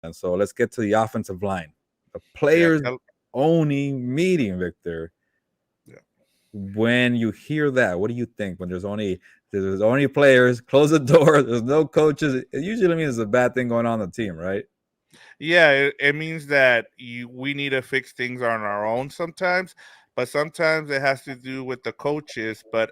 And so let's get to the offensive line. The Yeah, players only meeting, Victor. yeah. When you hear that, what do you think? When there's only players, close the door, there's no coaches. It usually means there's a bad thing going on the team, right? Yeah, it means that we need to fix things on our own sometimes, but sometimes it has to do with the coaches. But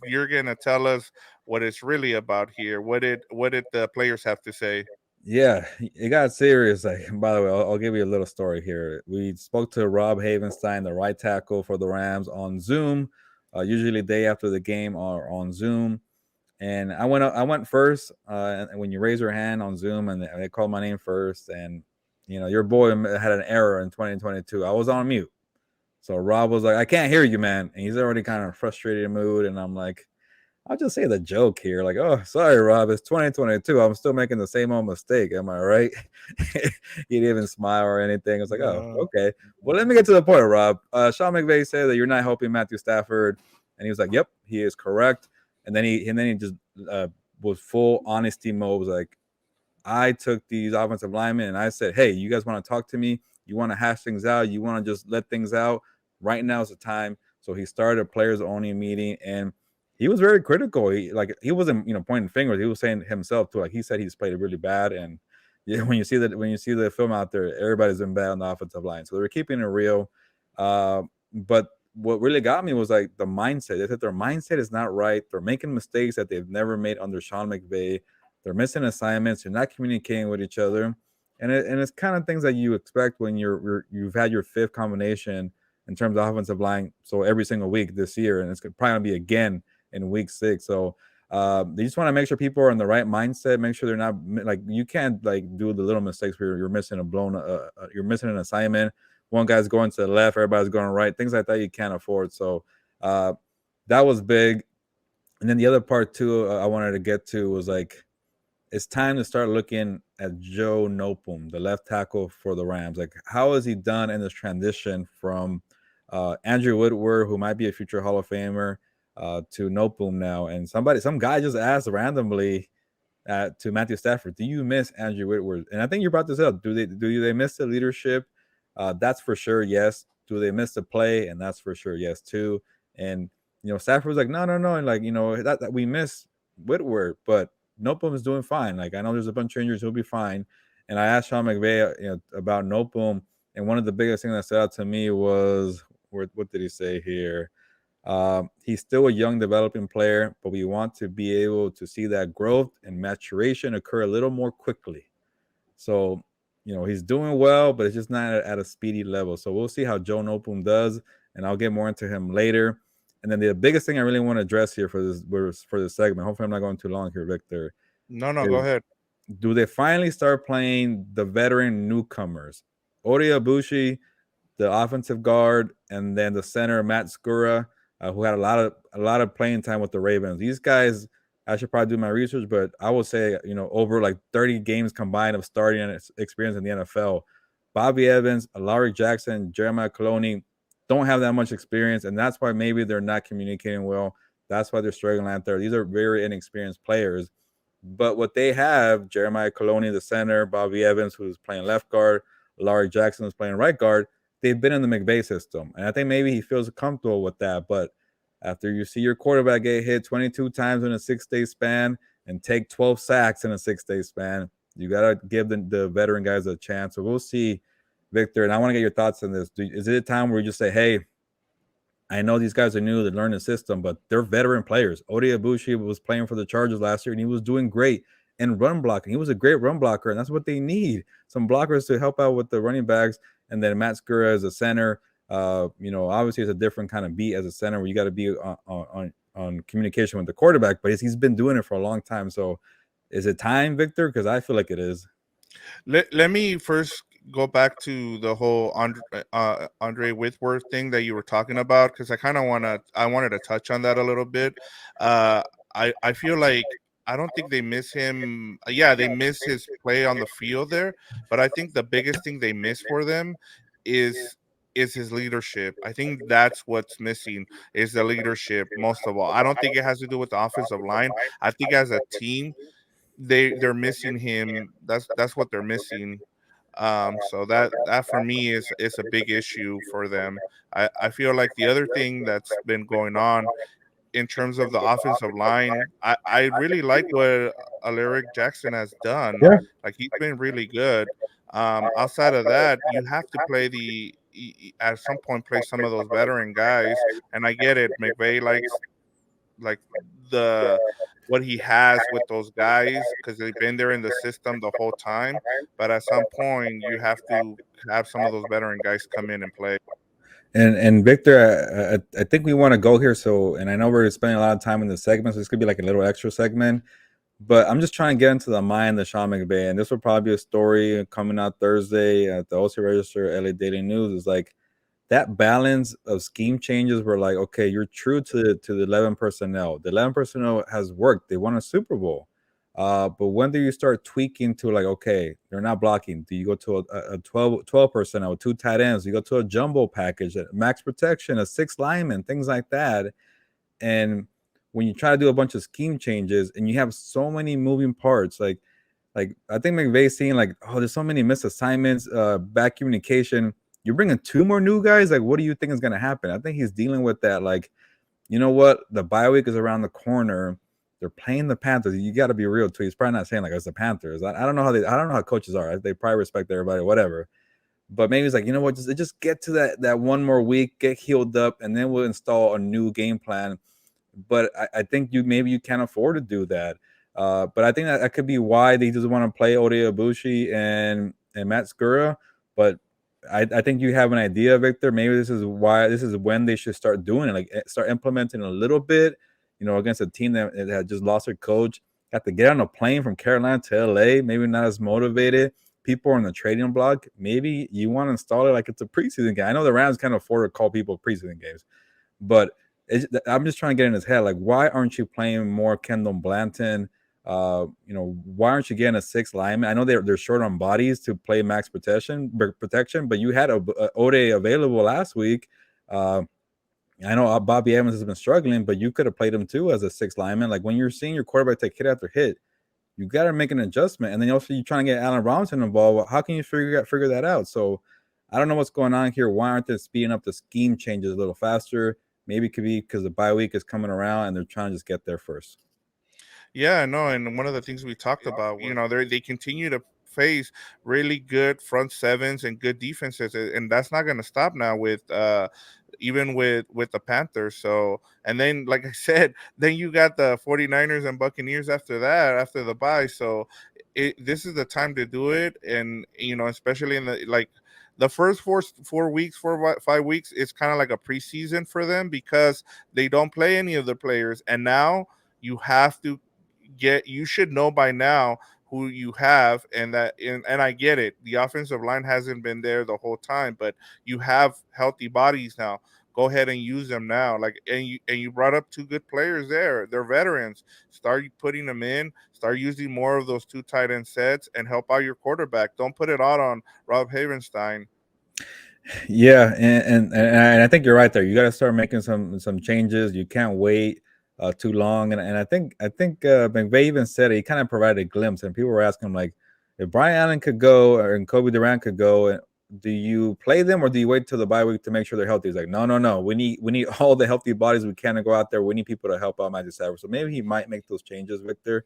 you're gonna tell us what it's really about here. What did the players have to say? Yeah, it got serious. Like, by the way, I'll give you a little story here. We spoke to Rob Havenstein, the right tackle for the Rams, on Zoom. Usually, day after the game, or on Zoom. And I went first. And when you raise your hand on Zoom, and they called my name first, and your boy had an error in 2022. I was on mute, so Rob was like, "I can't hear you, man," and he's already kind of frustrated mood, and I'm like, I'll just say the joke here, like, "Oh, sorry, Rob, it's 2022. I'm still making the same old mistake. Am I right?" He didn't even smile or anything. I was like, "Oh, No. okay." Well, let me get to the point, Rob. Sean McVay said that you're not helping Matthew Stafford, and he was like, "Yep, he is correct." And then he just uh, was full honesty mode. Was like, I took these offensive linemen and I said, "Hey, you guys want to talk to me? You want to hash things out? You want to just let things out? Right now is the time." So he started a players only meeting, and he was very critical. He wasn't pointing fingers. He was saying himself too. Like, he said he's played really bad, and yeah, when you see the film out there, everybody's been bad on the offensive line. So they were keeping it real. But what really got me was like the mindset. They said their mindset is not right. They're making mistakes that they've never made under Sean McVay. They're missing assignments. They're not communicating with each other, and it's kind of things that you expect when you've had your fifth combination in terms of offensive line. So every single week this year, and it's probably gonna be again in week 6. So they just want to make sure people are in the right mindset. Make sure they're not like, you can't like do the little mistakes where you're missing you're missing an assignment. One guy's going to the left, everybody's going right. Things like that you can't afford. So uh, that was big. And then the other part too, I wanted to get to was like, it's time to start looking at Joe Nopum, the left tackle for the Rams. Like, how has he done in this transition from Andrew Whitworth, who might be a future Hall of Famer, to Nopum now? And some guy just asked randomly to Matthew Stafford, "Do you miss Andrew Whitworth?" And I think you brought this up. Do they miss the leadership? That's for sure. Yes. Do they miss the play? And that's for sure. Yes too. And Stafford was like, no, no, no, and like that we miss Whitworth, but Nopum is doing fine. Like, I know there's a bunch of injuries, he'll be fine. And I asked Sean McVay, about Nopum, and one of the biggest things that stood out to me was, what did he say here? He's still a young developing player, but we want to be able to see that growth and maturation occur a little more quickly. So, he's doing well, but it's just not at a speedy level. So we'll see how Joe Nopum does, and I'll get more into him later. And then the biggest thing I really want to address here for this segment, hopefully I'm not going too long here, Victor, No, no, go is, ahead. do they finally start playing the veteran newcomers? Oday Aboushi, the offensive guard, and then the center Matt Skura, who had a lot of playing time with the Ravens. These guys, I should probably do my research, but I would say over like 30 games combined of starting and experience in the NFL. Bobby Evans, Larry Jackson, Jeremiah Coloni don't have that much experience, and that's why maybe they're not communicating well. That's why they're struggling out there. These are very inexperienced players. But what they have, Jeremiah Coloni, the center, Bobby Evans, who's playing left guard, Larry Jackson, who's playing right guard, they've been in the McVay system. And I think maybe he feels comfortable with that. But after you see your quarterback get hit 22 times in a 6-day span and take 12 sacks in a 6-day span, you got to give the veteran guys a chance. So we'll see, Victor. And I want to get your thoughts on this. Is it a time where you just say, hey, I know these guys are new, they learn the system, but they're veteran players. Oday Aboushi was playing for the Chargers last year, and he was doing great in run blocking. He was a great run blocker, and that's what they need. Some blockers to help out with the running backs. And then Matt Skura as a center. Obviously it's a different kind of beat as a center where you got to be on communication with the quarterback, but he's been doing it for a long time. So is it time, Victor? Because I feel like it is. Let me first go back to the whole Andre Whitworth thing that you were talking about, because I wanted to touch on that a little bit. Uh, I feel like I don't think they miss him. Yeah, they miss his play on the field there, but I think the biggest thing they miss for them is is his leadership. I think that's what's missing, is the leadership most of all. I don't think it has to do with the offensive line. I think as a team they're missing him. That's what they're missing. So that for me is a big issue for them. I feel like the other thing that's been going on in terms of the offensive line, I really like what Alaric Jackson has done. Yeah. Like he's been really good. Outside of that, you have to play at some point play some of those veteran guys. And I get it. McVay likes like the what he has with those guys because they've been there in the system the whole time. But at some point, you have to have some of those veteran guys come in and play. And Victor, I think we want to go here. So, and I know we're spending a lot of time in the segment, so this could be like a little extra segment. But I'm just trying to get into the mind of Sean McVay, and this will probably be a story coming out Thursday at the OC Register, LA Daily News. Is like that balance of scheme changes were like, okay, you're true to the 11 personnel. The 11 personnel has worked. They won a Super Bowl. But when do you start tweaking to like, okay, they're not blocking? Do you go to a 12 personnel, two tight ends? You go to a jumbo package, a max protection, a six lineman, things like that. And when you try to do a bunch of scheme changes and you have so many moving parts, like I think McVay's seeing like, oh, there's so many missed assignments, bad communication. You're bringing two more new guys. Like, what do you think is going to happen? I think he's dealing with that. Like, you know what? The bye week is around the corner. They're playing the Panthers. You got to be real too. He's probably not saying like it's the Panthers. I don't know how I don't know how coaches are. They probably respect everybody, whatever. But maybe it's like, you know what? Just get to that one more week, get healed up, and then we'll install a new game plan. But I think maybe you can't afford to do that. But I think that could be why they just want to play Oday Aboushi and Matt Skura. But I think you have an idea, Victor. Maybe this is when they should start doing it, like start implementing a little bit, against a team that had just lost their coach. Have to get on a plane from Carolina to LA, maybe not as motivated. People on the trading block. Maybe you want to install it like it's a preseason game. I know the Rams can't afford to call people preseason games, but I'm just trying to get in his head. Like, why aren't you playing more Kendall Blanton? Why aren't you getting a six lineman? I know they're short on bodies to play max protection, but you had a Oday available last week. I know Bobby Evans has been struggling, but you could have played him too as a six lineman. Like when you're seeing your quarterback take hit after hit, you got to make an adjustment. And then also you're trying to get Allen Robinson involved. How can you figure that out? So I don't know what's going on here. Why aren't they speeding up the scheme changes a little faster? Maybe it could be because the bye week is coming around and they're trying to just get there first. Yeah, no, and one of the things we talked about, they continue to face really good front sevens and good defenses, and that's not going to stop now with even with the Panthers. So, and then like I said, then you got the 49ers and Buccaneers after that, after the bye. So, this is the time to do it, and especially in the first 4 weeks, 5 weeks, it's kind of like a preseason for them because they don't play any of the players, and now you have to you should know by now who you have, and I get it, the offensive line hasn't been there the whole time, but you have healthy bodies now. Go ahead and use them now. And you brought up two good players there. They're veterans. Start putting them in, start using more of those two tight end sets and help out your quarterback. Don't put it all on Rob Havenstein. Yeah, and I think you're right there. You got to start making some changes. You can't wait too long. And I think McVay even said it, he kind of provided a glimpse, and people were asking him like, if Brian Allen could go or Kobe Durant could go, do you play them or do you wait till the bye week to make sure they're healthy? He's like, no. We need all the healthy bodies we can to go out there. We need people to help out Matthew Stafford. So maybe he might make those changes, Victor.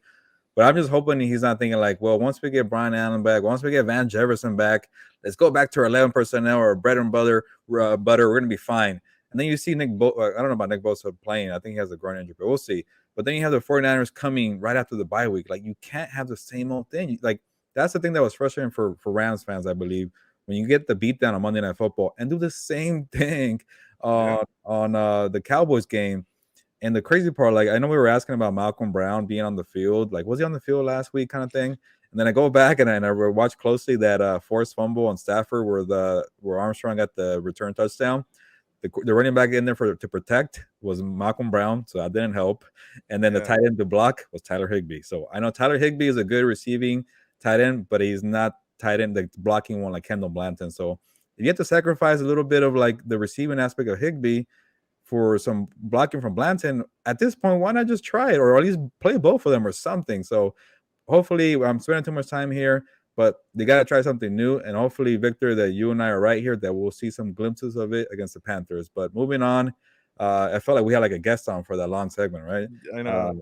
But I'm just hoping he's not thinking like, well, once we get Brian Allen back, once we get Van Jefferson back, let's go back to our 11 personnel or bread and butter. We're going to be fine. And then you see I don't know about Nick Bosa playing. I think he has a groin injury, but we'll see. But then you have the 49ers coming right after the bye week. Like, you can't have the same old thing. Like, that's the thing that was frustrating for Rams fans, I believe, when you get the beatdown on Monday Night Football and do the same thing on the Cowboys game. And the crazy part, like, I know we were asking about Malcolm Brown being on the field. Like, was he on the field last week kind of thing? And then I go back and I watch closely that forced fumble on Stafford where Armstrong got the return touchdown. The running back in there to protect was Malcolm Brown, so that didn't help. And then the tight end to block was Tyler Higbee. So I know Tyler Higbee is a good receiving tight end, but he's not tight end, the blocking one like Kendall Blanton. So you have to sacrifice a little bit of like the receiving aspect of Higbee for some blocking from Blanton. At this point, why not just try it or at least play both of them or something? So hopefully I'm spending too much time here, but they got to try something new. And hopefully, Victor, that you and I are right here, that we'll see some glimpses of it against the Panthers. But moving on, I felt like we had like a guest on for that long segment, right? I know.